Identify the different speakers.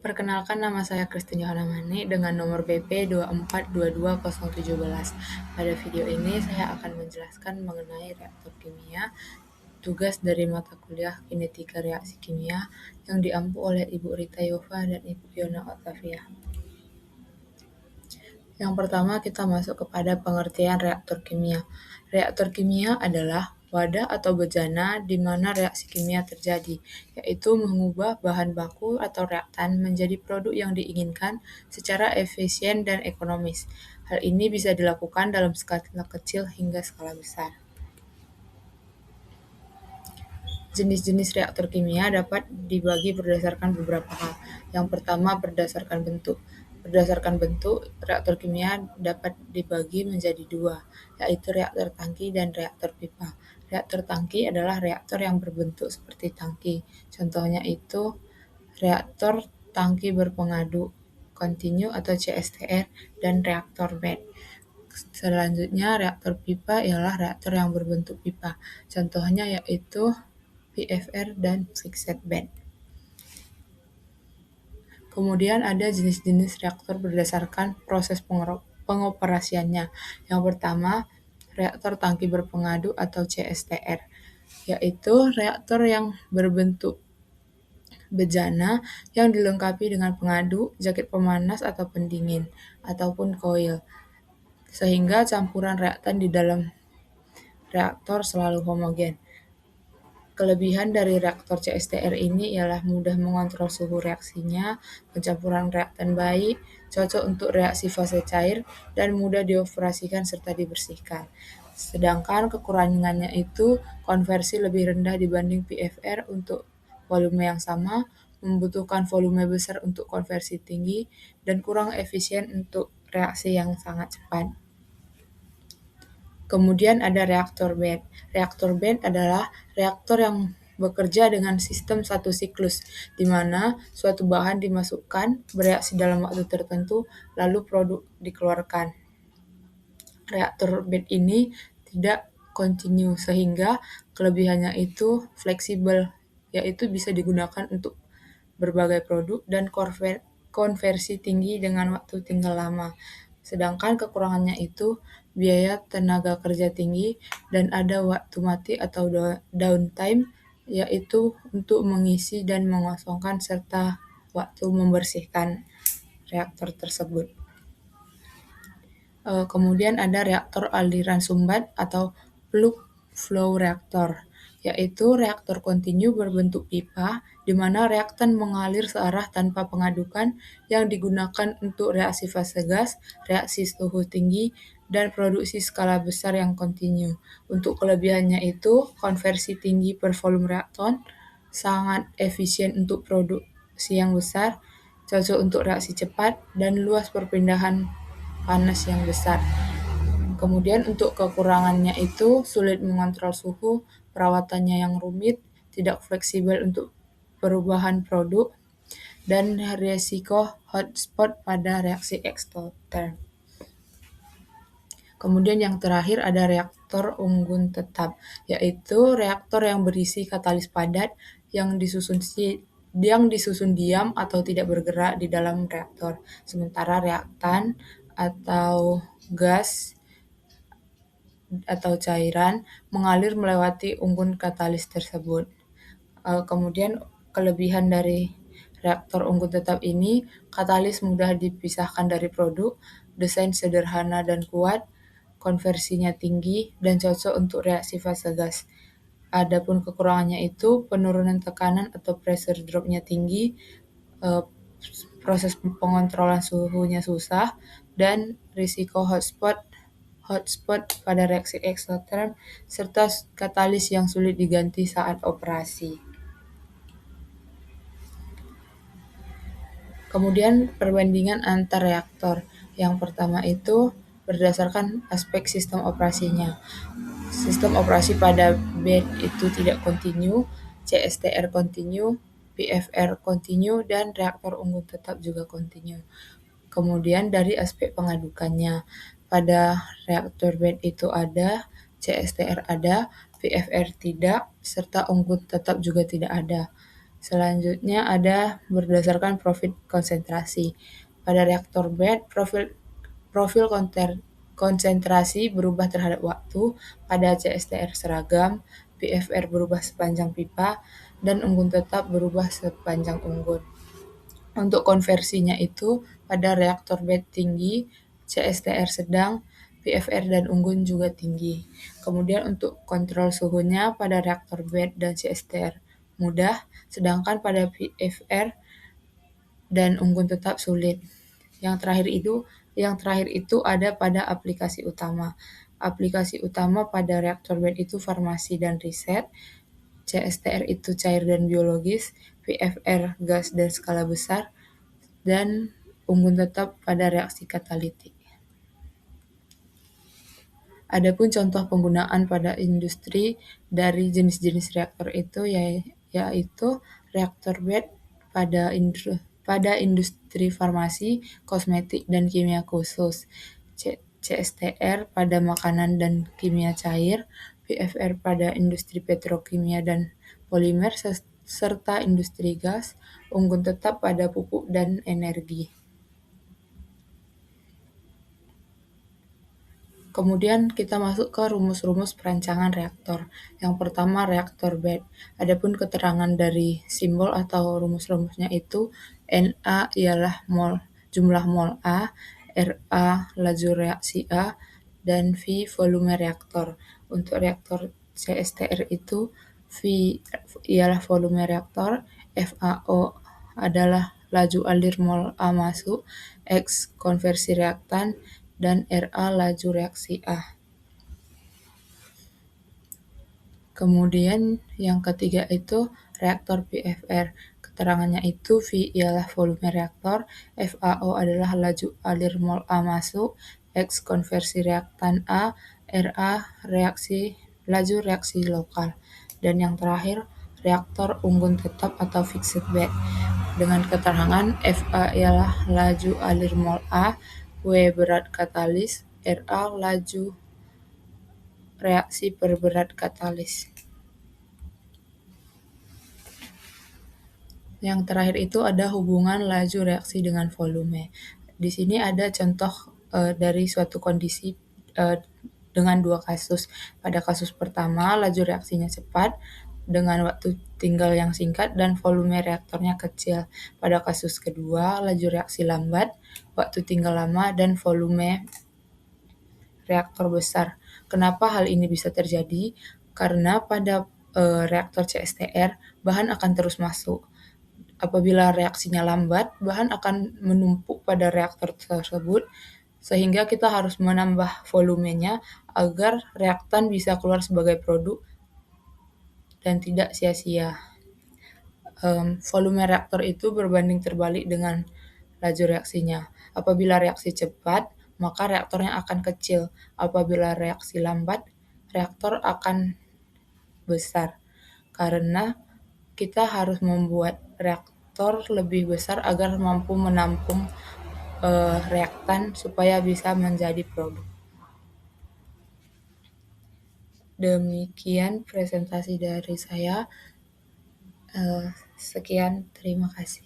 Speaker 1: Perkenalkan, nama saya Christine Johanna Mani dengan nomor BP 2422017. Pada video ini saya akan menjelaskan mengenai reaktor kimia, tugas dari mata kuliah Kinetika Reaksi Kimia yang diampu oleh Ibu Rita Yova dan Ibu Fiona Octavia. Yang pertama, kita masuk kepada pengertian reaktor kimia. Reaktor kimia adalah wadah atau bejana di mana reaksi kimia terjadi, yaitu mengubah bahan baku atau reaktan menjadi produk yang diinginkan secara efisien dan ekonomis. Hal ini bisa dilakukan dalam skala kecil hingga skala besar. Jenis-jenis reaktor kimia dapat dibagi berdasarkan beberapa hal. Yang pertama, berdasarkan bentuk. Berdasarkan bentuk, reaktor kimia dapat dibagi menjadi dua, yaitu reaktor tangki dan reaktor pipa. Reaktor tangki adalah reaktor yang berbentuk seperti tangki. Contohnya itu reaktor tangki berpengadu kontinu atau CSTR dan reaktor bed. Selanjutnya, reaktor pipa ialah reaktor yang berbentuk pipa. Contohnya yaitu PFR dan fixed bed. Kemudian ada jenis-jenis reaktor berdasarkan proses pengoperasiannya. Yang pertama, reaktor tangki berpengadu atau CSTR, yaitu reaktor yang berbentuk bejana yang dilengkapi dengan pengadu, jaket pemanas atau pendingin, ataupun koil, sehingga campuran reaktan di dalam reaktor selalu homogen. Kelebihan dari reaktor CSTR ini ialah mudah mengontrol suhu reaksinya, pencampuran reaktan baik, cocok untuk reaksi fase cair, dan mudah dioperasikan serta dibersihkan. Sedangkan kekurangannya itu konversi lebih rendah dibanding PFR untuk volume yang sama, membutuhkan volume besar untuk konversi tinggi, dan kurang efisien untuk reaksi yang sangat cepat. Kemudian ada reaktor bed. Reaktor bed adalah reaktor yang bekerja dengan sistem satu siklus, di mana suatu bahan dimasukkan, bereaksi dalam waktu tertentu, lalu produk dikeluarkan. Reaktor bed ini tidak kontinu, sehingga kelebihannya itu fleksibel, yaitu bisa digunakan untuk berbagai produk dan konversi tinggi dengan waktu tinggal lama. Sedangkan kekurangannya itu biaya tenaga kerja tinggi dan ada waktu mati atau downtime, yaitu untuk mengisi dan mengosongkan serta waktu membersihkan reaktor tersebut. Kemudian ada reaktor aliran sumbat atau plug flow reaktor, yaitu reaktor kontinu berbentuk pipa di mana reaktan mengalir searah tanpa pengadukan yang digunakan untuk reaksi fase gas, reaksi suhu tinggi, dan produksi skala besar yang kontinu. Untuk kelebihannya itu, konversi tinggi per volume reaktor, sangat efisien untuk produksi yang besar, cocok untuk reaksi cepat, dan luas perpindahan panas yang besar. Kemudian untuk kekurangannya itu sulit mengontrol suhu, perawatannya yang rumit, tidak fleksibel untuk perubahan produk, dan risiko hotspot pada reaksi eksoterm. Kemudian yang terakhir ada reaktor unggun tetap, yaitu reaktor yang berisi katalis padat yang disusun diam atau tidak bergerak di dalam reaktor, sementara reaktan atau gas atau cairan mengalir melewati unggun katalis tersebut. Kemudian kelebihan dari reaktor unggun tetap ini, katalis mudah dipisahkan dari produk, desain sederhana dan kuat, konversinya tinggi, dan cocok untuk reaksi fase gas. Adapun kekurangannya itu penurunan tekanan atau pressure drop-nya tinggi, proses pengontrolan suhunya susah, dan risiko hotspot pada reaksi eksoterm, serta katalis yang sulit diganti saat operasi. Kemudian perbandingan antar reaktor. Yang pertama itu berdasarkan aspek sistem operasinya. Sistem operasi pada bed itu tidak kontinu, CSTR kontinu, PFR kontinu, dan reaktor unggun tetap juga kontinu. Kemudian dari aspek pengadukannya, pada reaktor bed itu ada, CSTR ada, PFR tidak, serta unggun tetap juga tidak ada. Selanjutnya ada berdasarkan profil konsentrasi. Pada reaktor bed, profil konsentrasi berubah terhadap waktu. Pada CSTR seragam, PFR berubah sepanjang pipa, dan unggun tetap berubah sepanjang unggun. Untuk konversinya itu, pada reaktor bed tinggi, CSTR sedang, PFR dan unggun juga tinggi. Kemudian untuk kontrol suhunya pada reaktor bed dan CSTR mudah, sedangkan pada PFR dan unggun tetap sulit. Yang terakhir itu ada pada aplikasi utama. Aplikasi utama pada reaktor bed itu farmasi dan riset, CSTR itu cair dan biologis, PFR gas dan skala besar, dan unggun tetap pada reaksi katalitik. Adapun contoh penggunaan pada industri dari jenis-jenis reaktor itu yaitu reaktor bed pada industri farmasi, kosmetik, dan kimia khusus, CSTR pada makanan dan kimia cair, PFR pada industri petrokimia dan polimer, serta industri gas, unggun tetap pada pupuk dan energi. Kemudian kita masuk ke rumus-rumus perancangan reaktor. Yang pertama reaktor bed. Adapun keterangan dari simbol atau rumus-rumusnya itu Na ialah jumlah mol A, Ra laju reaksi A, dan V volume reaktor. Untuk reaktor CSTR itu V ialah volume reaktor, FAO adalah laju alir mol A masuk, X konversi reaktan, dan Ra laju reaksi A. Kemudian yang ketiga itu reaktor PFR. Keterangannya itu V ialah volume reaktor, FAO adalah laju alir mol A masuk, X konversi reaktan A, Ra laju reaksi lokal. Dan yang terakhir reaktor unggun tetap atau fixed bed. Dengan keterangan Fa ialah laju alir mol A, W berat katalis, Ra laju reaksi per berat katalis. Yang terakhir itu ada hubungan laju reaksi dengan volume. Di sini ada contoh dari suatu kondisi dengan dua kasus. Pada kasus pertama, laju reaksinya cepat dengan waktu tinggal yang singkat dan volume reaktornya kecil. Pada kasus kedua, laju reaksi lambat, waktu tinggal lama, dan volume reaktor besar. Kenapa hal ini bisa terjadi? Karena pada reaktor CSTR, bahan akan terus masuk. Apabila reaksinya lambat, bahan akan menumpuk pada reaktor tersebut, sehingga kita harus menambah volumenya agar reaktan bisa keluar sebagai produk dan tidak sia-sia. Volume reaktor itu berbanding terbalik dengan laju reaksinya. Apabila reaksi cepat, maka reaktornya akan kecil. Apabila reaksi lambat, reaktor akan besar. Karena kita harus membuat reaktor lebih besar agar mampu menampung reaktan supaya bisa menjadi produk. Demikian presentasi dari saya. Sekian, terima kasih.